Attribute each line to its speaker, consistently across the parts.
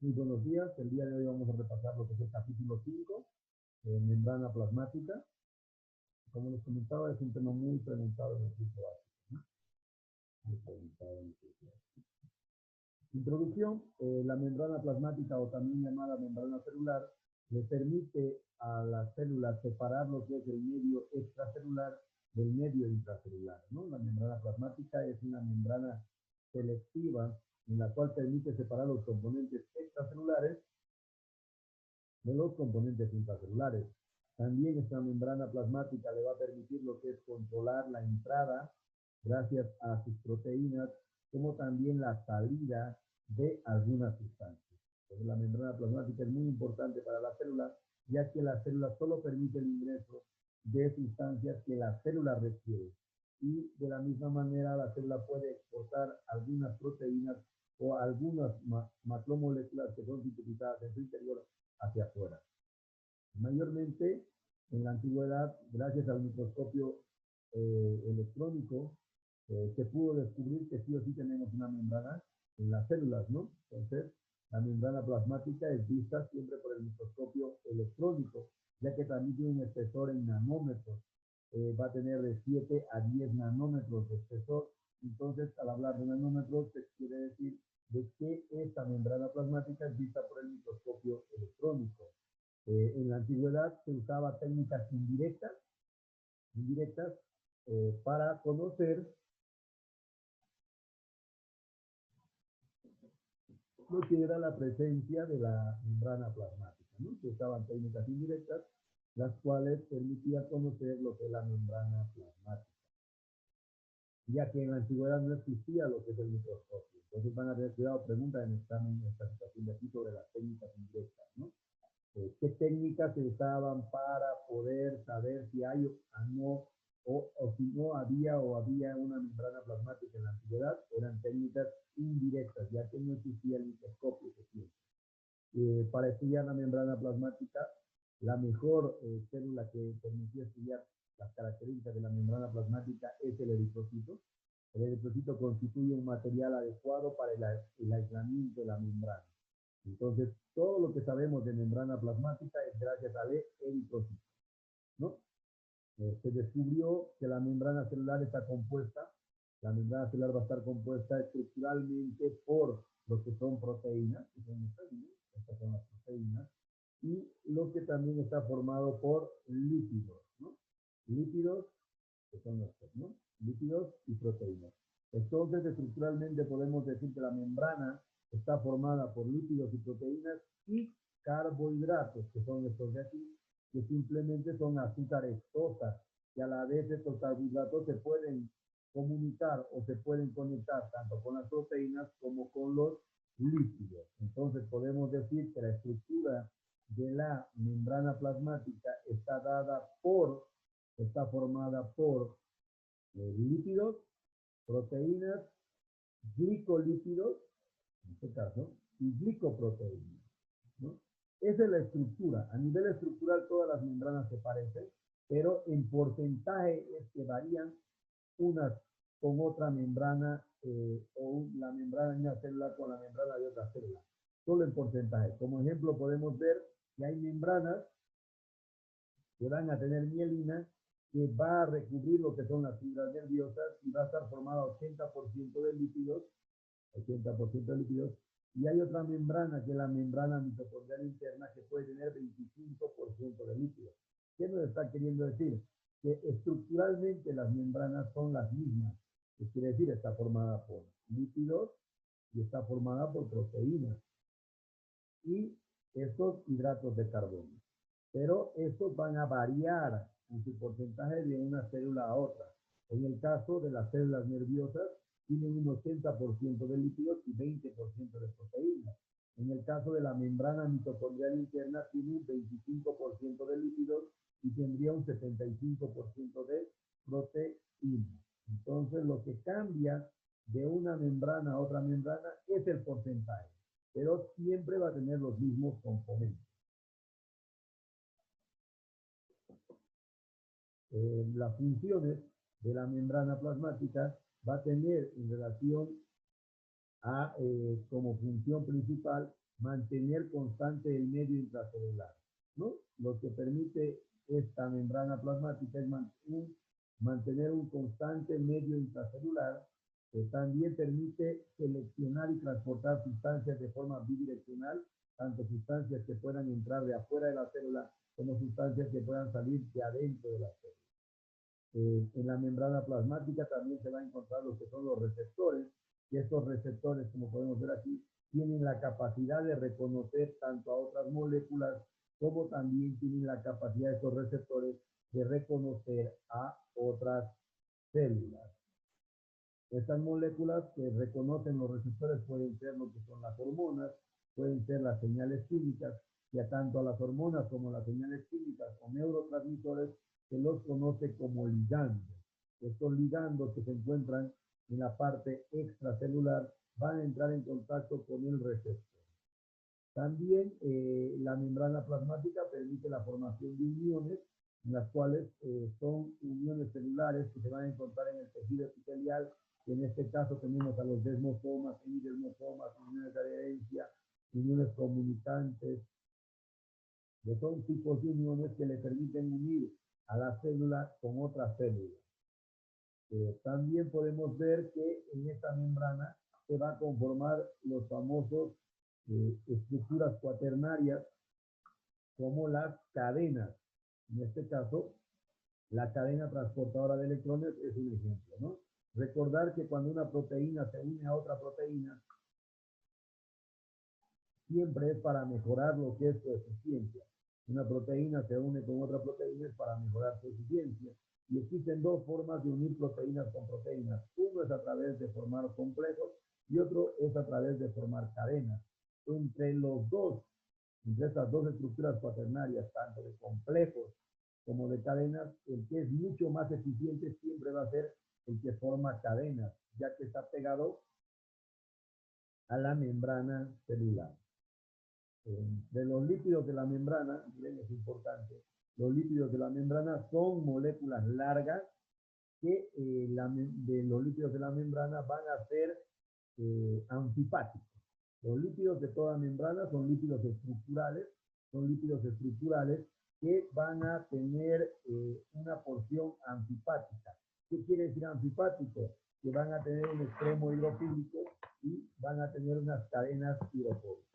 Speaker 1: Muy buenos días. El día de hoy vamos a repasar lo que es el capítulo 5, membrana plasmática. Como les comentaba, es un tema muy preguntado en el curso básico, ¿no? Muy preguntado en el curso básico. Introducción. La membrana plasmática, o también llamada membrana celular, le permite a las células separar lo que es el medio extracelular del medio intracelular, ¿no? La membrana plasmática es una membrana selectiva en la cual permite separar los componentes extracelulares de los componentes intracelulares. También esta membrana plasmática le va a permitir lo que es controlar la entrada, gracias a sus proteínas, como también la salida de algunas sustancias. Entonces, la membrana plasmática es muy importante para la célula, ya que la célula solo permite el ingreso de sustancias que la célula requiere. Y de la misma manera, la célula puede exportar algunas proteínas o algunas macromoléculas que son sintetizadas en su interior hacia afuera. Mayormente en la antigüedad, gracias al microscopio electrónico, se pudo descubrir que sí o sí tenemos una membrana en las células, ¿no? Entonces, la membrana plasmática es vista siempre por el microscopio electrónico, ya que también tiene un espesor en nanómetros. Va a tener de 7 a 10 nanómetros de espesor. Entonces, al hablar de nanómetros, se quiere decir de que esta membrana plasmática es vista por el microscopio electrónico. En la antigüedad se usaba técnicas indirectas para conocer lo que era la presencia de la membrana plasmática, ¿no? Se usaban técnicas indirectas, las cuales permitían conocer lo que es la membrana plasmática, ya que en la antigüedad no existía lo que es el microscopio. Entonces van a tener cuidado, preguntas en el examen, en esta situación de aquí, sobre las técnicas indirectas, ¿no? ¿Qué técnicas se usaban para poder saber si hay o no, o si no había o había una membrana plasmática en la antigüedad? Eran técnicas indirectas, ya que no existía el microscopio que tiene. Para estudiar la membrana plasmática, la mejor célula que permitía estudiar las características de la membrana plasmática es el eritrocito. El eritrocito constituye un material adecuado para el aislamiento de la membrana. Entonces, todo lo que sabemos de membrana plasmática es gracias al eritrocito, ¿no? Se descubrió que la membrana celular está compuesta, la membrana celular va a estar compuesta estructuralmente por lo que son proteínas, que son estas son las proteínas, y lo que también está formado por lípidos, ¿no? Lípidos, que son estos, ¿no? Lípidos y proteínas. Entonces, estructuralmente podemos decir que la membrana está formada por lípidos y proteínas y carbohidratos, que son estos de aquí, que simplemente son azúcares tosas, que a la vez estos carbohidratos se pueden comunicar o se pueden conectar tanto con las proteínas como con los lípidos. Entonces podemos decir que la estructura de la membrana plasmática está formada por lípidos, proteínas, glicolípidos, en este caso, y glicoproteínas, ¿no? Esa es la estructura. A nivel estructural todas las membranas se parecen, pero en porcentaje es que varían unas con otra membrana o la membrana de una célula con la membrana de otra célula. Solo en porcentaje. Como ejemplo podemos ver que hay membranas que van a tener mielina que va a recubrir lo que son las fibras nerviosas y va a estar formada 80% de lípidos, 80% de lípidos, y hay otra membrana que es la membrana mitocondrial interna que puede tener 25% de lípidos. ¿Qué nos está queriendo decir? Que estructuralmente las membranas son las mismas. ¿Qué quiere decir? Está formada por lípidos y está formada por proteínas y estos hidratos de carbono. Pero estos van a variar en su porcentaje de una célula a otra. En el caso de las células nerviosas, tienen un 80% de lípidos y 20% de proteínas. En el caso de la membrana mitocondrial interna, tiene un 25% de lípidos y tendría un 75% de proteínas. Entonces, lo que cambia de una membrana a otra membrana es el porcentaje, pero siempre va a tener los mismos componentes. Las funciones de la membrana plasmática va a tener en relación como función principal, mantener constante el medio intracelular, ¿no? Lo que permite esta membrana plasmática es mantener un constante medio intracelular, que también permite seleccionar y transportar sustancias de forma bidireccional, tanto sustancias que puedan entrar de afuera de la célula como sustancias que puedan salir de adentro de la célula. En la membrana plasmática también se va a encontrar lo que son los receptores, y estos receptores, como podemos ver aquí, tienen la capacidad de reconocer tanto a otras moléculas, como también tienen la capacidad de estos receptores de reconocer a otras células. Estas moléculas que reconocen los receptores pueden ser lo que son las hormonas, pueden ser las señales químicas, y a tanto a las hormonas como las señales químicas o neurotransmisores se los conoce como ligandos. Estos ligandos que se encuentran en la parte extracelular van a entrar en contacto con el receptor. También la membrana plasmática permite la formación de uniones, en las cuales son uniones celulares que se van a encontrar en el tejido epitelial. En este caso tenemos a los desmosomas, semidesmosomas, uniones de adherencia, uniones comunicantes, que son tipos de uniones que le permiten unir a la célula con otra célula. También podemos ver que en esta membrana se va a conformar los famosos estructuras cuaternarias, como las cadenas. En este caso, la cadena transportadora de electrones es un ejemplo, ¿no? Recordar que cuando una proteína se une a otra proteína, siempre es para mejorar lo que es su eficiencia. Una proteína se une con otra proteína es para mejorar su eficiencia. Y existen dos formas de unir proteínas con proteínas. Uno es a través de formar complejos y otro es a través de formar cadenas. Entre estas dos estructuras cuaternarias, tanto de complejos como de cadenas, el que es mucho más eficiente siempre va a ser el que forma cadenas, ya que está pegado a la membrana celular. De los lípidos de la membrana, miren, es importante, los lípidos de la membrana son moléculas largas que de los lípidos de la membrana van a ser antifáticos. Los lípidos de toda membrana son lípidos estructurales que van a tener una porción antifática. ¿Qué quiere decir antifático? Que van a tener un extremo hidrofílico y van a tener unas cadenas hidrofóbicas.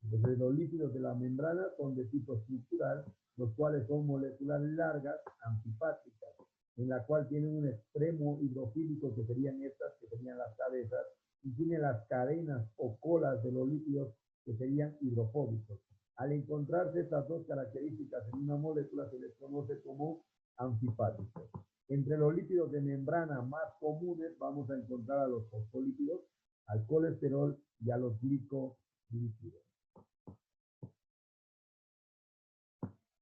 Speaker 1: Entonces, los lípidos de la membrana son de tipo estructural, los cuales son moléculas largas, antifáticas, en la cual tienen un extremo hidrofílico, que serían las cabezas, y tienen las cadenas o colas de los lípidos, que serían hidrofóbicos. Al encontrarse estas dos características en una molécula, se les conoce como antifáticos. Entre los lípidos de membrana más comunes vamos a encontrar a los fosfolípidos, al colesterol y a los glicolípidos.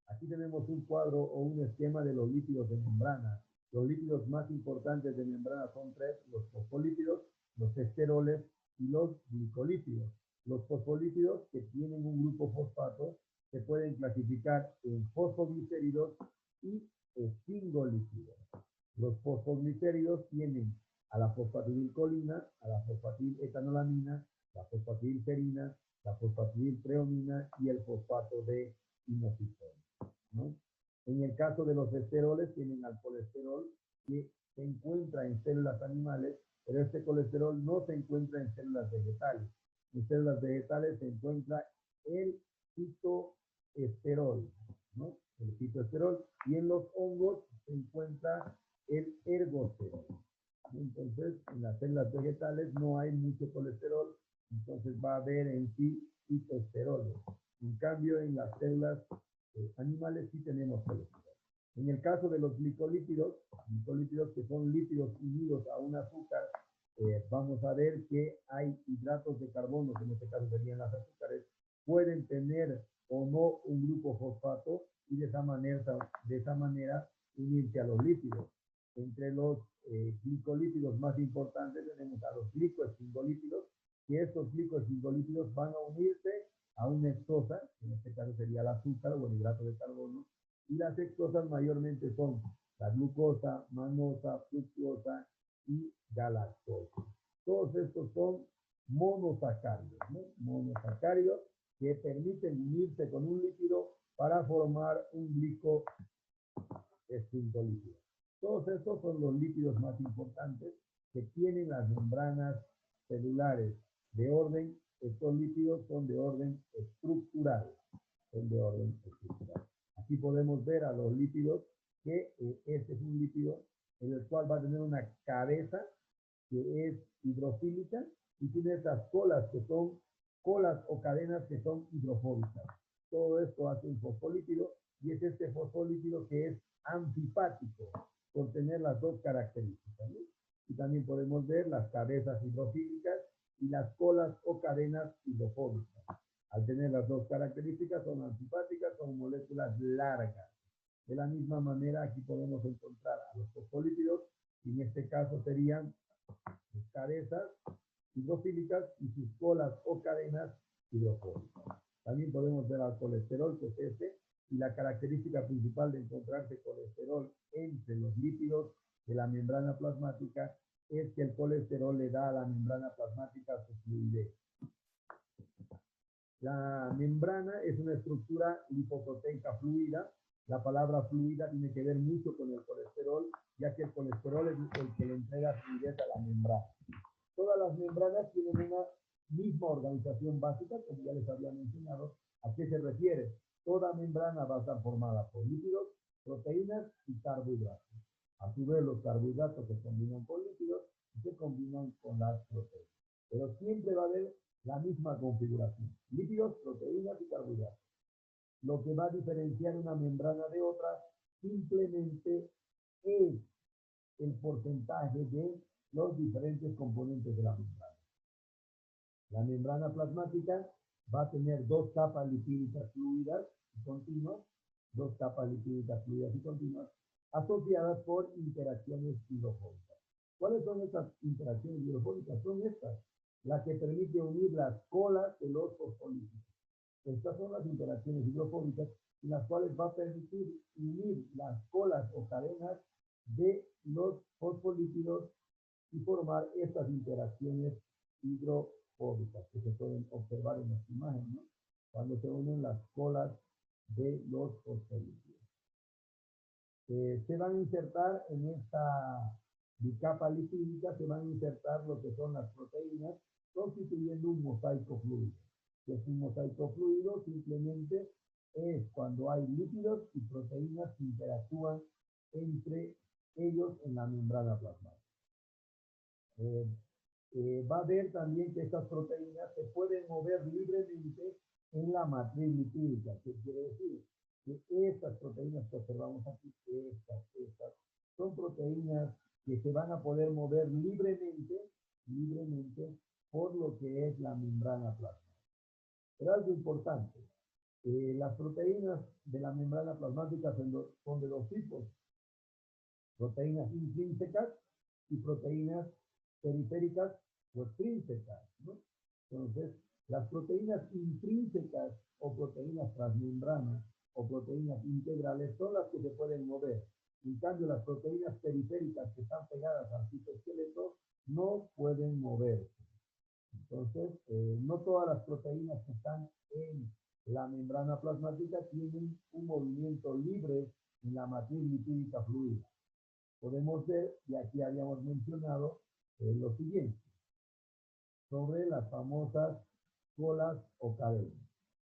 Speaker 1: Aquí tenemos un cuadro o un esquema de los lípidos de membrana. Los lípidos más importantes de membrana son tres: los fosfolípidos, los esteroles y los glicolípidos. Los fosfolípidos, que tienen un grupo fosfato, se pueden clasificar en fosfoglicéridos y esfingolípidos. Los fosfoglicéridos tienen a la fosfatidilcolina, a la fosfatidiletanolamina, la fosfatidilserina, la fosfatidiltreonina y el fosfato de inositol, ¿no? En el caso de los esteroles, tienen al colesterol, que se encuentra en células animales, pero este colesterol no se encuentra en células vegetales. En células vegetales se encuentra el fitoesterol, ¿no? El fitoesterol, y en los hongos se encuentra el ergosterol. Entonces, en las células vegetales no hay mucho colesterol, entonces va a haber en sí fitoesteroles. En cambio, en las células animales sí tenemos colesterol. En el caso de los glicolípidos que son lípidos unidos a un azúcar, vamos a ver que hay hidratos de carbono, que en este caso serían las azúcares, pueden tener o no un grupo fosfato, y de esa manera unirse a los lípidos. Entre los glicolípidos más importantes tenemos a los glicoesfingolípidos, que estos glicoesfingolípidos van a unirse a una hexosa, en este caso sería el azúcar o el hidrato de carbono, y las hexosas mayormente son la glucosa, manosa, fructuosa y galactosa. Todos estos son monosacáridos, ¿no? Monosacáridos que permiten unirse con un lípido para formar un glico extinto líquido. Todos estos son los lípidos más importantes que tienen las membranas celulares de orden. Estos lípidos son de orden estructural. Son de orden estructural. Aquí podemos ver a los lípidos que este es un lípido en el cual va a tener una cabeza que es hidrofílica y tiene estas colas que son colas o cadenas que son hidrofóbicas. Todo esto hace un fosfolípido y es este fosfolípido que es anfipático por tener las dos características, ¿no? Y también podemos ver las cabezas hidrofílicas y las colas o cadenas hidrofóbicas. Al tener las dos características son anfipáticas, son moléculas largas. De la misma manera aquí podemos encontrar a los fosfolípidos y en este caso serían sus cabezas hidrofílicas y sus colas o cadenas hidrofóbicas. También podemos ver al colesterol, que es este, y la característica principal de encontrarse colesterol entre los lípidos de la membrana plasmática es que el colesterol le da a la membrana plasmática su fluidez. La membrana es una estructura lipoproteica fluida. La palabra fluida tiene que ver mucho con el colesterol, ya que el colesterol es el que le entrega fluidez a la membrana. Todas las membranas tienen una misma organización básica, como ya les había mencionado. ¿A qué se refiere? Toda membrana va a estar formada por lípidos, proteínas y carbohidratos. A su vez, los carbohidratos se combinan con lípidos y se combinan con las proteínas. Pero siempre va a haber la misma configuración: lípidos, proteínas y carbohidratos. Lo que va a diferenciar una membrana de otra simplemente es el porcentaje de los diferentes componentes de la membrana. La membrana plasmática va a tener dos capas lipídicas fluidas y continuas, dos capas lipídicas fluidas y continuas, asociadas por interacciones hidrofóbicas. ¿Cuáles son estas interacciones hidrofóbicas? Son estas, las que permiten unir las colas de los fosfolípidos. Estas son las interacciones hidrofóbicas en las cuales va a permitir unir las colas o cadenas de los fosfolípidos y formar estas interacciones hidrofóbicas que se pueden observar en las imágenes, ¿no? Cuando se unen las colas de los fosfolípidos. Se van a insertar en esta bicapa lipídica, se van a insertar lo que son las proteínas, constituyendo un mosaico fluido. Que es un mosaico fluido simplemente es cuando hay lípidos y proteínas que interactúan entre ellos en la membrana plasmática. Va a ver también que estas proteínas se pueden mover libremente en la matriz lipídica. ¿Qué quiere decir? Que estas proteínas que observamos aquí, estas, son proteínas que se van a poder mover libremente por lo que es la membrana plasmática. Pero algo importante, las proteínas de la membrana plasmática son de dos tipos: proteínas intrínsecas y proteínas periféricas o extrínsecas, ¿no? Entonces, las proteínas intrínsecas o proteínas transmembranas o proteínas integrales son las que se pueden mover. En cambio, las proteínas periféricas que están pegadas al citoesqueleto no pueden moverse. Entonces, no todas las proteínas que están en la membrana plasmática tienen un movimiento libre en la matriz lipídica fluida. Podemos ver, y aquí habíamos mencionado, lo siguiente, sobre las famosas colas o cadenas.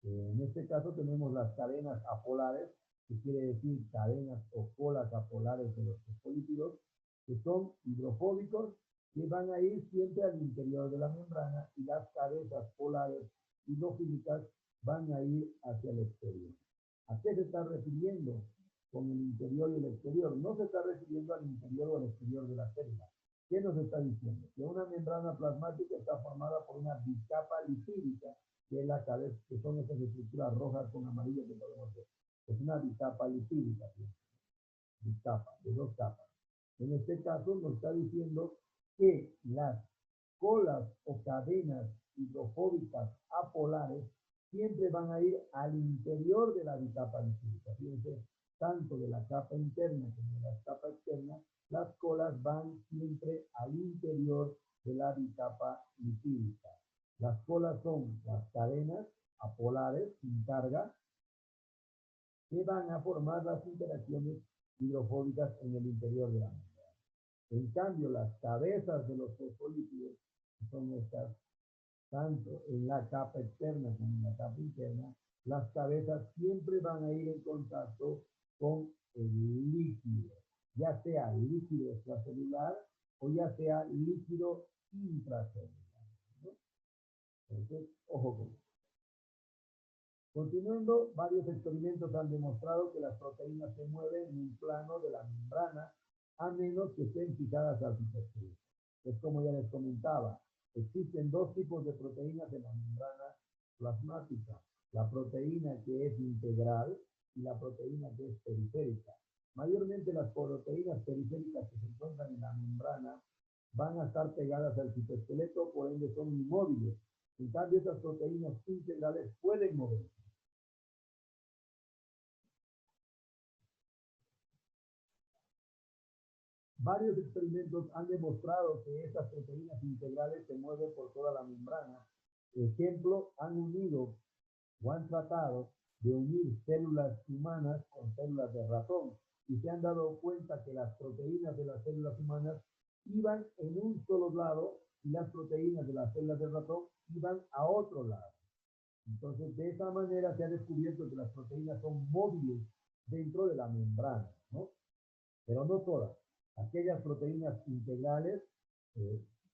Speaker 1: En este caso tenemos las cadenas apolares, que quiere decir cadenas o colas apolares de los fosfolípidos, que son hidrofóbicos, que van a ir siempre al interior de la membrana, y las cabezas polares hidrofílicas van a ir hacia el exterior. ¿A qué se está refiriendo con el interior y el exterior? No se está refiriendo al interior o al exterior de la célula. ¿Qué nos está diciendo? Que una membrana plasmática está formada por una bicapa lipídica, que es la cabeza, que son estas estructuras rojas con amarillo que podemos ver. Es una bicapa lipídica, bicapa, de dos capas. En este caso nos está diciendo que las colas o cadenas hidrofóbicas apolares siempre van a ir al interior de la bicapa lipídica. Fíjense, tanto de la capa interna como de la capa externa, las colas van siempre al interior de la bicapa lipídica. Las polas son las cadenas apolares sin carga que van a formar las interacciones hidrofóbicas en el interior de la membrana. En cambio, las cabezas de los fosfolípidos, que son estas, tanto en la capa externa como en la capa interna, las cabezas siempre van a ir en contacto con el líquido, ya sea líquido extracelular o ya sea líquido intracelular, ¿no? Entonces, ojo con eso. Continuando, varios experimentos han demostrado que las proteínas se mueven en un plano de la membrana a menos que estén fijadas al citosqueleto. Es como ya les comentaba, existen dos tipos de proteínas en la membrana plasmática, la proteína que es integral y la proteína que es periférica. Mayormente las proteínas periféricas que se encuentran en la membrana van a estar pegadas al citoesqueleto, por ende son inmóviles. En cambio, estas proteínas integrales pueden moverse. Varios experimentos han demostrado que estas proteínas integrales se mueven por toda la membrana. Ejemplo, han unido o han tratado de unir células humanas con células de ratón y se han dado cuenta que las proteínas de las células humanas iban en un solo lado y las proteínas de las células de ratón iban a otro lado. Entonces, de esa manera se ha descubierto que las proteínas son móviles dentro de la membrana, ¿no? Pero no todas. Aquellas proteínas integrales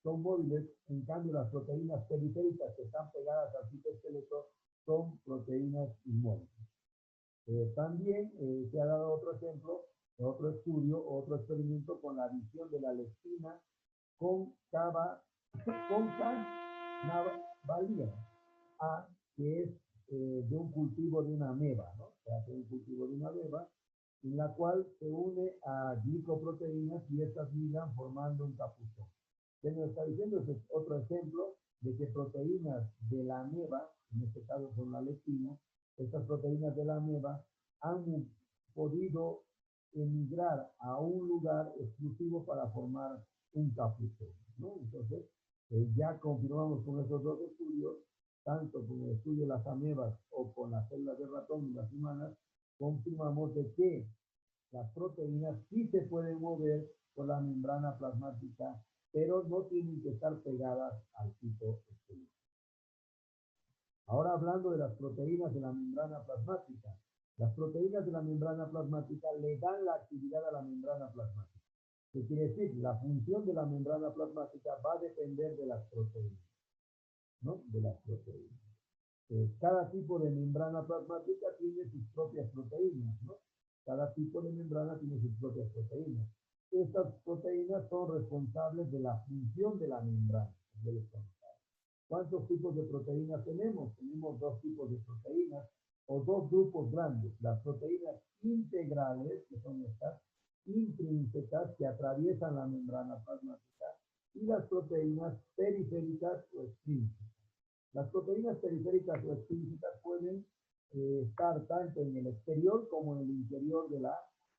Speaker 1: son móviles, en cambio las proteínas periféricas que están pegadas al citoesqueleto son proteínas inmóviles. También se ha dado otro ejemplo, otro estudio, otro experimento con la adición de la lectina con cannavalina A, que es de un cultivo de una ameba, ¿no? Se hace un cultivo de una ameba en la cual se une a glicoproteínas y estas ligan formando un capuzón. ¿Qué nos está diciendo? Este es otro ejemplo de que proteínas de la ameba, en este caso son la lectina, estas proteínas de la ameba han podido emigrar a un lugar exclusivo para formar un capuzón, ¿no? Entonces, ya continuamos con estos dos estudios, tanto con el estudio de las amebas o con las células de ratón y las humanas, confirmamos de que las proteínas sí se pueden mover por la membrana plasmática, pero no tienen que estar pegadas al citoesqueleto. Ahora hablando de las proteínas de la membrana plasmática. Las proteínas de la membrana plasmática le dan la actividad a la membrana plasmática. ¿Qué quiere decir? La función de la membrana plasmática va a depender de las proteínas, ¿no? De las proteínas. Cada tipo de membrana plasmática tiene sus propias proteínas, ¿no? Cada tipo de membrana tiene sus propias proteínas. Estas proteínas son responsables de la función de la membrana. ¿Cuántos tipos de proteínas tenemos? Tenemos dos tipos de proteínas o dos grupos grandes. Las proteínas integrales, que son estas, intrínsecas, que atraviesan la membrana plasmática, y las proteínas periféricas o extrínsecas. Las proteínas periféricas o extrínsecas pueden estar tanto en el exterior como en el interior de la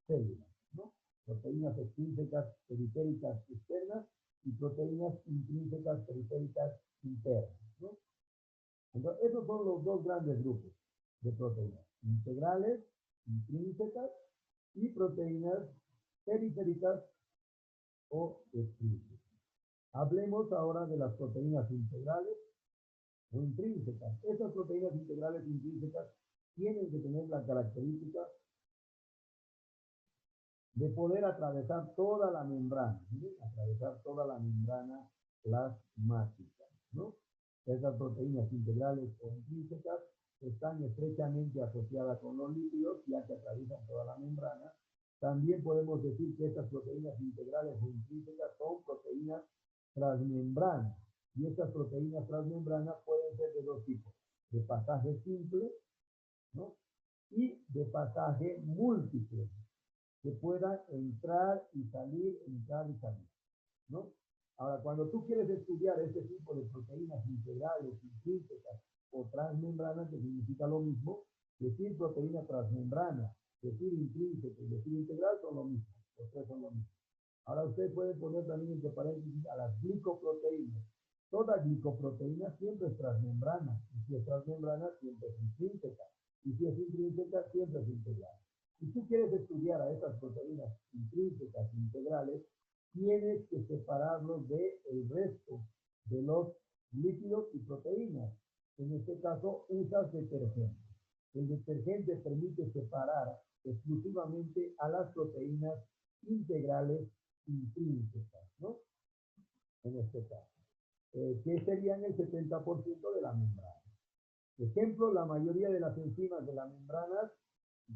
Speaker 1: célula, ¿no? Proteínas extrínsecas periféricas externas y proteínas intrínsecas periféricas internas, ¿no? Entonces, esos son los dos grandes grupos de proteínas: integrales, intrínsecas, y proteínas periféricas o extrínsecas. Hablemos ahora de las proteínas integrales o intrínsecas. Estas proteínas integrales intrínsecas tienen que tener la característica de poder atravesar toda la membrana, ¿sí? Atravesar toda la membrana plasmática, ¿no? Estas proteínas integrales o intrínsecas están estrechamente asociadas con los lípidos, ya que atraviesan toda la membrana. También podemos decir que estas proteínas integrales o intrínsecas son proteínas transmembranas. Y estas proteínas transmembranas pueden ser de dos tipos: de pasaje simple, ¿no? Y de pasaje múltiple, que puedan entrar y salir, ¿no? Ahora, cuando tú quieres estudiar este tipo de proteínas integrales, intrínsecas o transmembranas, que significa lo mismo, decir proteína transmembrana, decir intrínseca y decir integral son lo mismo, los tres son lo mismo. Ahora usted puede poner también entre paréntesis a las glicoproteínas. Toda glicoproteína siempre es transmembrana, y si es transmembrana siempre es intrínseca, y si es intrínseca siempre es integral. Si tú quieres estudiar a estas proteínas intrínsecas e integrales, tienes que separarlos del resto de los lípidos y proteínas. En este caso, usas detergente. El detergente permite separar exclusivamente a las proteínas integrales intrínsecas, ¿no? En este caso, que serían el 70% de la membrana. Ejemplo, la mayoría de las enzimas de las membranas,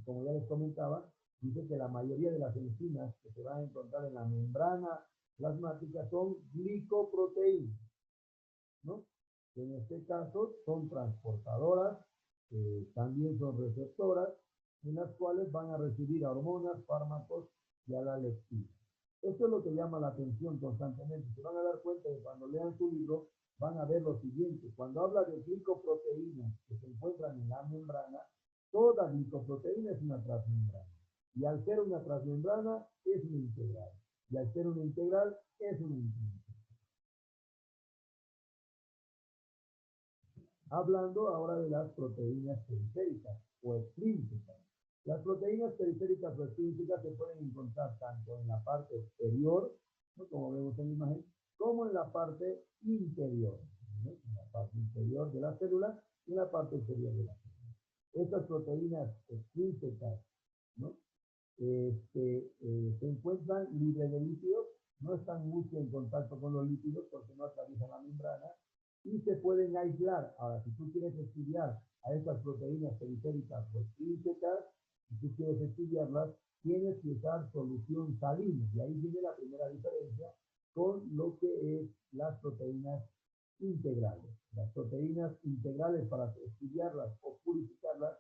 Speaker 1: como ya les comentaba, dice que la mayoría de las enzimas que se van a encontrar en la membrana plasmática son glicoproteínas, ¿no? En este caso son transportadoras, también son receptoras, en las cuales van a recibir hormonas, fármacos y a la leptina. Esto es lo que llama la atención constantemente. Se van a dar cuenta de cuando lean su libro, van a ver lo siguiente. Cuando habla de glicoproteínas que se encuentran en la membrana, toda glicoproteína es una transmembrana. Y al ser una transmembrana, es una integral. Y al ser una integral, es una intrínseca. Hablando ahora de las proteínas periféricas o extrínsecas. Las proteínas periféricas o extrínsecas se pueden encontrar tanto en la parte exterior, ¿no?, como vemos en la imagen, como en la parte interior, ¿no?, en la parte interior de la célula y en la parte exterior de la célula. Estas proteínas extrínsecas, ¿no?, se encuentran libres de lípidos, no están mucho en contacto con los lípidos porque no atraviesan la membrana y se pueden aislar. Ahora, si tú quieres estudiar a estas proteínas periféricas o extrínsecas, si tú quieres estudiarlas, tienes que usar solución salina. Y ahí viene la primera diferencia con lo que es las proteínas integrales. Las proteínas integrales, para estudiarlas o purificarlas,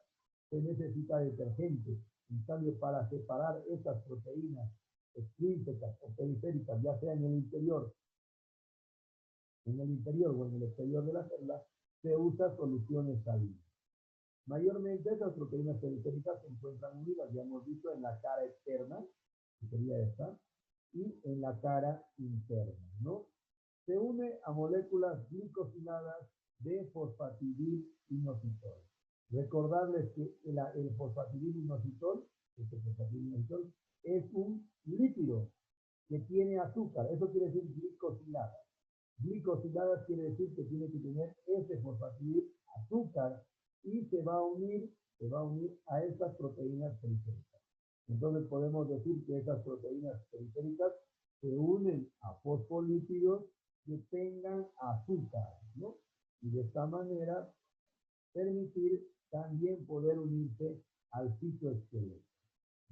Speaker 1: se necesita detergente. En cambio, para separar estas proteínas extrínsecas o periféricas, ya sea en el interior o en el exterior de la célula, se usa soluciones salinas. Mayormente estas proteínas periféricas se encuentran unidas, ya hemos visto, en la cara externa, que sería esta, y en la cara interna, ¿no? Se une a moléculas glicosiladas de fosfatidil-inositol. Recordarles que el fosfatidil-inositol, es un lípido que tiene azúcar. Eso quiere decir glicosilada. Glicosiladas quiere decir que tiene que tener ese fosfatidil azúcar y se va a unir a estas proteínas periféricas. Entonces podemos decir que estas proteínas periféricas se unen a fosfolípidos que tengan azúcar, ¿no? Y de esta manera permitir también poder unirse al citoesqueleto.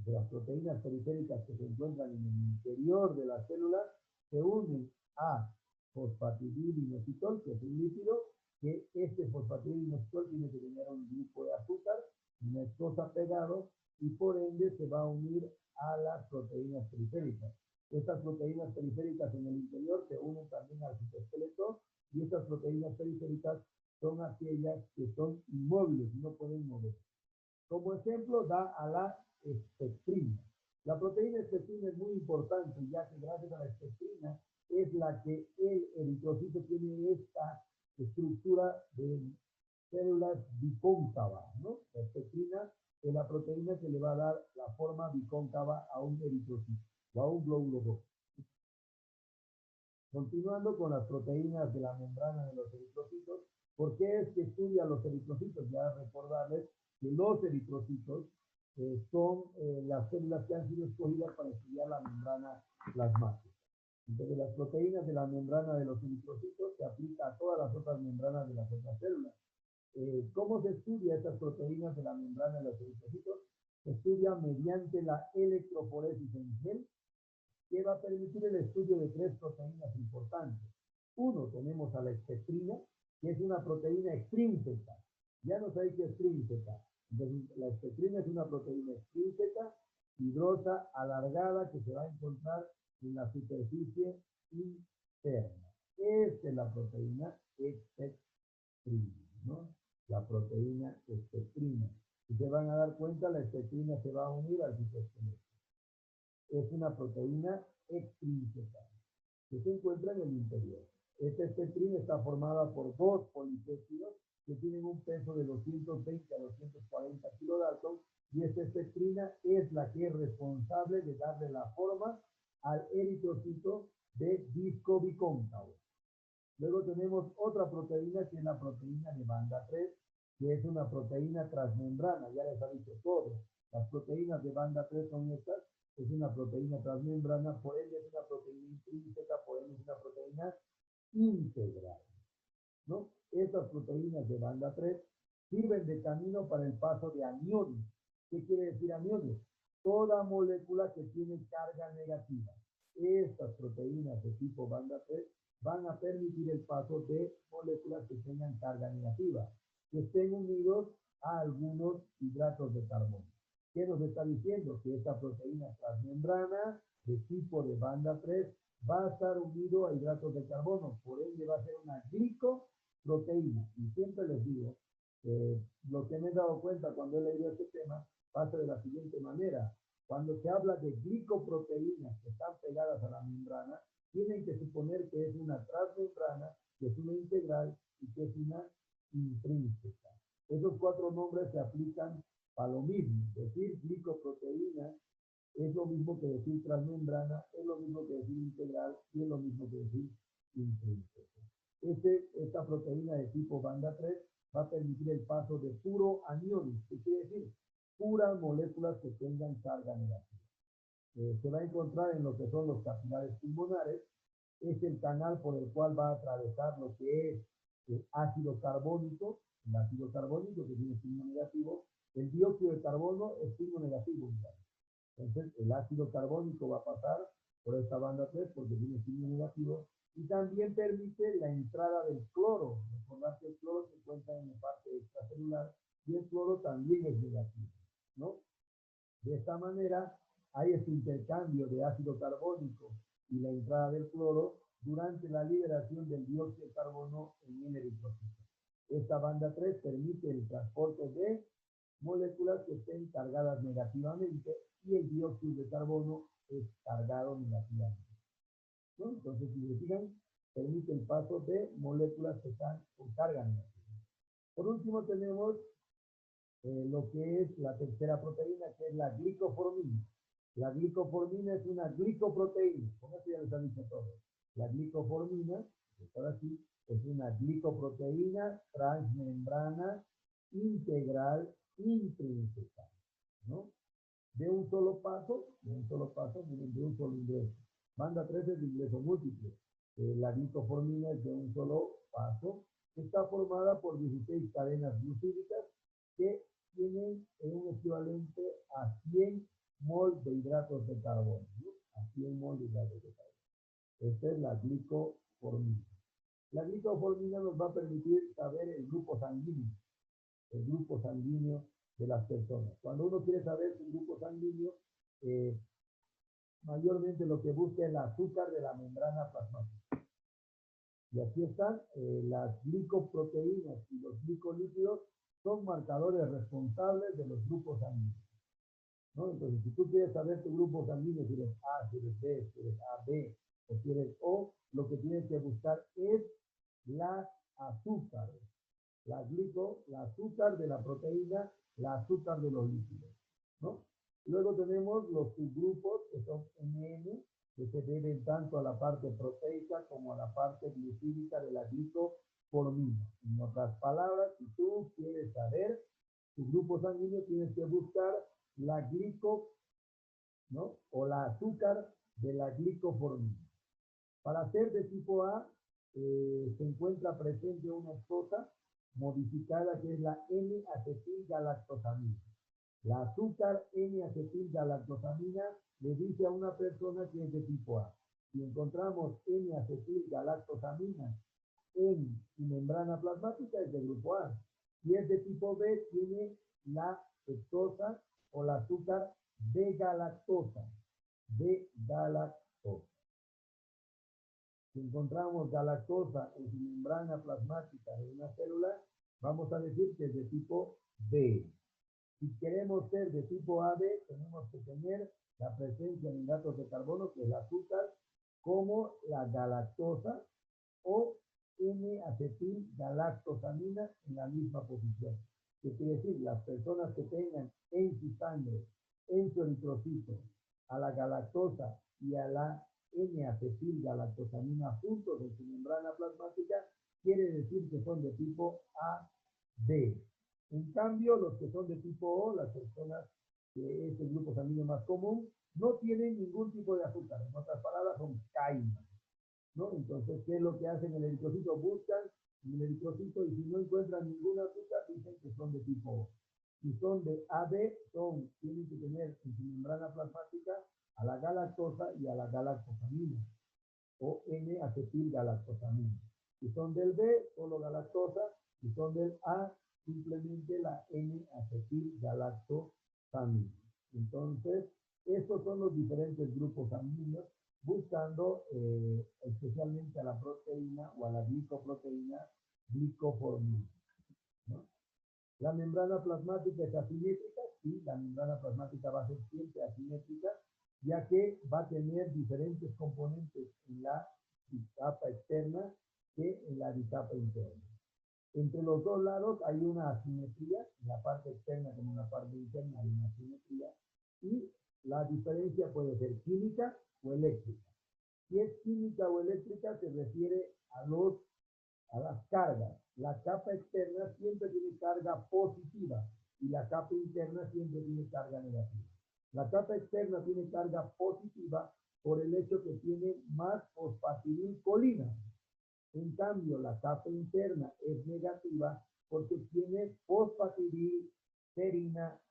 Speaker 1: De las proteínas periféricas que se encuentran en el interior de la célula se unen a fosfatidil-inositol, que es un lípido, que este fosfatidil-inositol tiene que tener un grupo de azúcar, una pegado, y por ende se va a unir a las proteínas periféricas. Estas proteínas periféricas en el interior se unen también al citoesqueleto, y estas proteínas periféricas son aquellas que son inmóviles y no pueden moverse. Como ejemplo da a la espectrina. La proteína espectrina es muy importante, ya que gracias a la espectrina es la que el eritrocito tiene esta estructura de células bicóncavas, ¿no? La espectrina es la proteína que le va a dar la forma bicóncava a un eritrocito o a un glóbulo rojo. Continuando con las proteínas de la membrana de los eritrocitos, ¿por qué es que estudia los eritrocitos? Ya recordarles que los eritrocitos son las células que han sido escogidas para estudiar la membrana plasmática. Entonces, las proteínas de la membrana de los eritrocitos se aplican a todas las otras membranas de las otras células. ¿Cómo se estudia estas proteínas de la membrana de los eritrocitos? Se estudia mediante la electroforesis en gel, que va a permitir el estudio de tres proteínas importantes. Uno, tenemos a la espectrina, que es una proteína extrínseca. Ya no sé qué es extrínseca. Entonces, la espectrina es una proteína extrínseca, fibrosa, alargada, que se va a encontrar en la superficie interna. Esta es la proteína espectrina, ¿no? La proteína espectrina. Si se van a dar cuenta, la espectrina se va a unir al citoesqueleto. Es una proteína extrínseca que se encuentra en el interior. Esta espectrina está formada por dos polipéptidos que tienen un peso de 220 a 240 kilodalton, y esta espectrina es la que es responsable de darle la forma al eritrocito de disco bicóncavo. Luego tenemos otra proteína que es la proteína de banda 3, que es una proteína transmembrana, ya les ha dicho todo. Las proteínas de banda 3 son estas, es una proteína transmembrana, por ende es una proteína intrínseca, por ende es una proteína integral, ¿no? Estas proteínas de banda 3 sirven de camino para el paso de aniones. ¿Qué quiere decir aniones? Toda molécula que tiene carga negativa. Estas proteínas de tipo banda 3 van a permitir el paso de moléculas que tengan carga negativa, que estén unidos a algunos hidratos de carbono. ¿Qué nos está diciendo? Que esta proteína transmembrana de tipo de banda 3 va a estar unido a hidratos de carbono, por ende va a ser una glicoproteína. Y siempre les digo, lo que me he dado cuenta cuando he leído este tema pasa de la siguiente manera. Cuando se habla de glicoproteínas que están pegadas a la membrana, tienen que suponer que es una transmembrana, que es una integral y que es una intrínseca. Esos cuatro nombres se aplican a lo mismo. Decir glicoproteína es lo mismo que decir transmembrana, es lo mismo que decir integral y es lo mismo que decir intrínseca. Esta proteína de tipo banda 3 va a permitir el paso de puro aniones, ¿qué quiere decir? Puras moléculas que tengan carga negativa. Se va a encontrar en lo que son los capilares pulmonares, es el canal por el cual va a atravesar lo que es el ácido carbónico que tiene signo negativo, el dióxido de carbono es signo negativo. Entonces, el ácido carbónico va a pasar por esta banda 3 porque tiene signo negativo, y también permite la entrada del cloro. Recordar que el cloro se encuentra en la parte extracelular y el cloro también es negativo, ¿no? De esta manera, hay este intercambio de ácido carbónico y la entrada del cloro durante la liberación del dióxido de carbono en el eritrocito. Esta banda 3 permite el transporte de moléculas que estén cargadas negativamente y el dióxido de carbono es cargado negativamente, ¿no? Entonces, si se fijan, permite el paso de moléculas que están con carga negativa. Por último, tenemos lo que es la tercera proteína, que es la glicoformina. La glicoformina es una glicoproteína, con eso ya les han dicho todo. La glicoformina, por aquí, es una glicoproteína transmembrana integral intrínseca, ¿no? De un solo paso, miren, de un solo ingreso. Banda 3 es de ingreso múltiple. La glicoformina es de un solo paso. Está formada por 16 cadenas glucídicas que tienen un equivalente a 100 mol de hidratos de carbono, ¿no? A 100 mol de hidratos de carbono. Esta es la glicoformina. La glicoformina nos va a permitir saber el grupo sanguíneo de las personas. Cuando uno quiere saber su grupo sanguíneo, mayormente lo que busca es el azúcar de la membrana plasmática. Y aquí están las glicoproteínas y los glicolípidos son marcadores responsables de los grupos sanguíneos, ¿no? Entonces, si tú quieres saber tu grupo sanguíneo, si eres A, si eres B, si eres AB o si eres O, lo que tienes que buscar es las azúcares. La azúcar de la proteína, la azúcar de los lípidos, ¿no? Luego tenemos los subgrupos que son NN, que se deben tanto a la parte proteica como a la parte glucídica de la glicoformina. En otras palabras, si tú quieres saber tu grupo sanguíneo, tienes que buscar la ¿no? O la azúcar de la glicoformina. Para ser de tipo A, se encuentra presente una esposa modificada que es la N-acetilgalactosamina. La azúcar N-acetilgalactosamina le dice a una persona que es de tipo A. Si encontramos N-acetilgalactosamina en su membrana plasmática, es de grupo A. Si es de tipo B, tiene la fructosa o la azúcar de galactosa. Si encontramos galactosa en su membrana plasmática de una célula, vamos a decir que es de tipo B. Si queremos ser de tipo AB, tenemos que tener la presencia de hidratos de carbono, que es el azúcar, como la galactosa, o N-acetilgalactosamina en la misma posición. ¿Qué quiere decir? Las personas que tengan en su sangre, en su eritrocito, a la galactosa y a la N-acetilgalactosamina juntos en su membrana plasmática, quiere decir que son de tipo AB. En cambio, los que son de tipo O, las personas que es el grupo sanguíneo más común, no tienen ningún tipo de azúcar. En otras palabras, son caimas, ¿no? Entonces, ¿qué es lo que hacen en el eritrocito? Buscan en el eritrocito y si no encuentran ningún azúcar, dicen que son de tipo O. Si son de AB, tienen que tener en su membrana plasmática a la galactosa y a la galactosamina, o N-acetilgalactosamina. Si son del B, solo galactosa. Si son del A, simplemente la N-acetilgalactosamina. Entonces, estos son los diferentes grupos sanguíneos, buscando especialmente a la proteína o a la glicoproteína glicoformina, ¿no? La membrana plasmática es asimétrica, sí, la membrana plasmática va a ser siempre asimétrica, ya que va a tener diferentes componentes en la capa externa que en la capa interna. Entre los dos lados hay una asimetría, en la parte externa como en la parte interna hay una asimetría, y la diferencia puede ser química o eléctrica. Si es química o eléctrica, se refiere a las cargas. La capa externa siempre tiene carga positiva y la capa interna siempre tiene carga negativa. La capa externa tiene carga positiva por el hecho que tiene más fosfatidilcolina. En cambio, la capa interna es negativa porque tiene fosfatidilserina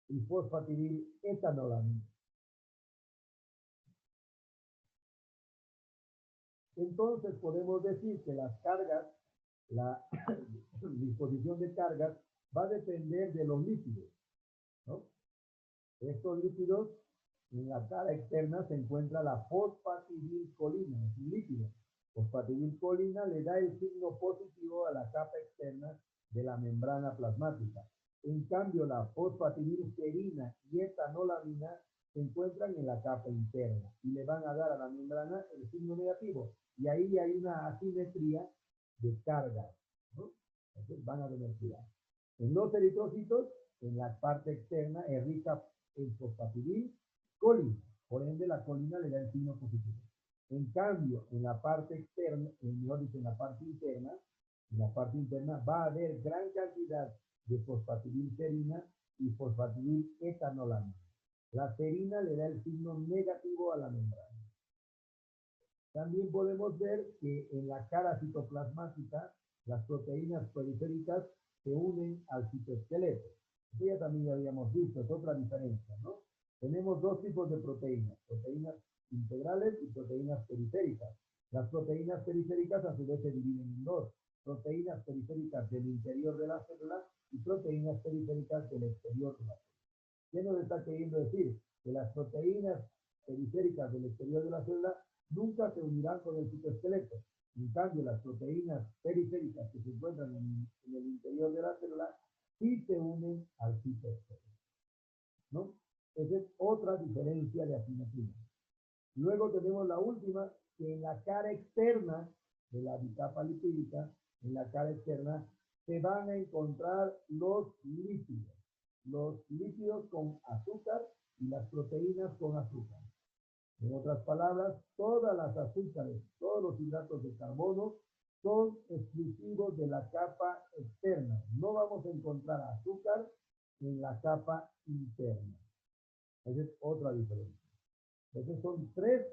Speaker 1: y fosfatidiletolamina. Entonces podemos decir que las cargas, la disposición de cargas va a depender de los lípidos, ¿no? Estos lípidos, en la cara externa se encuentra la fosfatidilcolina, es un lípido. Fosfatidilcolina le da el signo positivo a la capa externa de la membrana plasmática. En cambio, la fosfatidilserina y etanolamina se encuentran en la capa interna y le van a dar a la membrana el signo negativo. Y ahí hay una asimetría de cargas, ¿no? Entonces van a tener cuidado. En los eritrocitos, en la parte externa, es rica en fosfatidilcolina. Por ende, la colina le da el signo positivo. En cambio, en la parte externa, mejor dicho, en la parte interna va a haber gran cantidad de fosfatidilserina y fosfatidiletolamina. La serina le da el signo negativo a la membrana. También podemos ver que en la cara citoplasmática, las proteínas periféricas se unen al citoesqueleto. Eso ya también lo habíamos visto, es otra diferencia, ¿no? Tenemos dos tipos de proteínas integrales y proteínas periféricas. Las proteínas periféricas a su vez se dividen en dos: proteínas periféricas del interior de la célula y proteínas periféricas del exterior de la célula. ¿Qué nos está queriendo decir? Que las proteínas periféricas del exterior de la célula nunca se unirán con el citoesqueleto. En cambio, las proteínas periféricas que se encuentran en el interior de la célula sí se unen al citoesqueleto, ¿no? Esa es otra diferencia de asimetría. Luego tenemos la última, que en la cara externa de la bicapa lipídica, en la cara externa, se van a encontrar los lípidos con azúcar y las proteínas con azúcar. En otras palabras, todas las azúcares, todos los hidratos de carbono son exclusivos de la capa externa. No vamos a encontrar azúcar en la capa interna. Esa es otra diferencia. Entonces son tres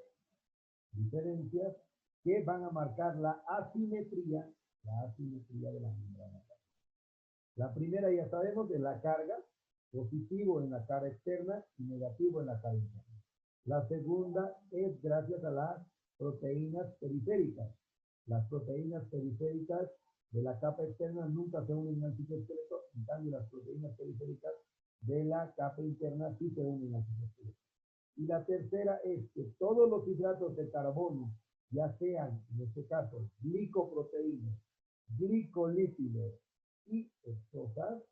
Speaker 1: diferencias que van a marcar la asimetría de la membrana. La primera ya sabemos de la carga, positivo en la cara externa y negativo en la cara interna. La segunda es gracias a las proteínas periféricas. Las proteínas periféricas de la capa externa nunca se unen al citoesqueleto, en cambio las proteínas periféricas de la capa interna sí se unen al citoesqueleto. Y la tercera es que todos los hidratos de carbono, ya sean, en este caso, glicoproteínas, glicolípidos y hexosas,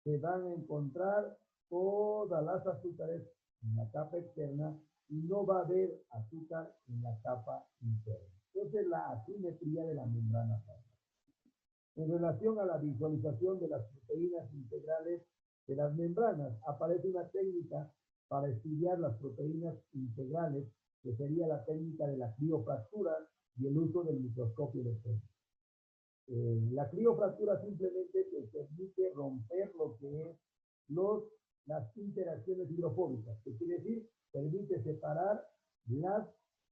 Speaker 1: se van a encontrar todas las azúcares en la capa externa y no va a haber azúcar en la capa interna. Esa es la asimetría de la membrana plasmática. En relación a la visualización de las proteínas integrales de las membranas, aparece una técnica para estudiar las proteínas integrales, que sería la técnica de la criofractura y el uso del microscopio electrónico. La criofractura simplemente te permite romper lo que es las interacciones hidrofóbicas, que quiere decir, permite separar las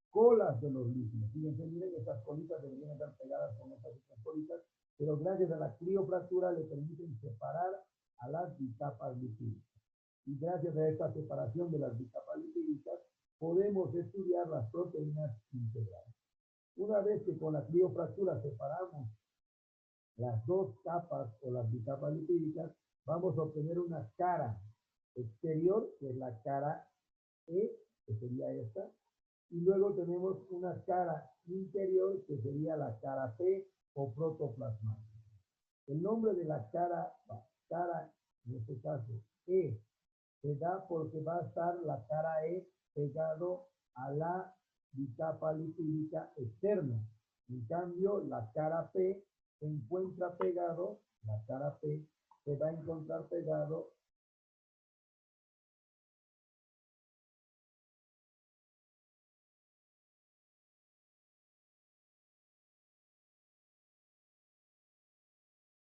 Speaker 1: colas de los líquidos. Fíjense, miren, esas colitas deberían estar pegadas con estas colitas, pero gracias a la criofractura le permiten separar a las bicapas lipídicas. Y gracias a esta separación de las bicapas lipídicas, podemos estudiar las proteínas integrales. Una vez que con la criofractura separamos las dos capas o las bicapas lipídicas, vamos a obtener una cara exterior, que es la cara E, que sería esta, y luego tenemos una cara interior, que sería la cara P o protoplasmática. El nombre de la cara, en este caso E, se da porque va a estar la cara E pegado a la bicapa lipídica externa. En cambio, la cara P se encuentra pegado, la cara P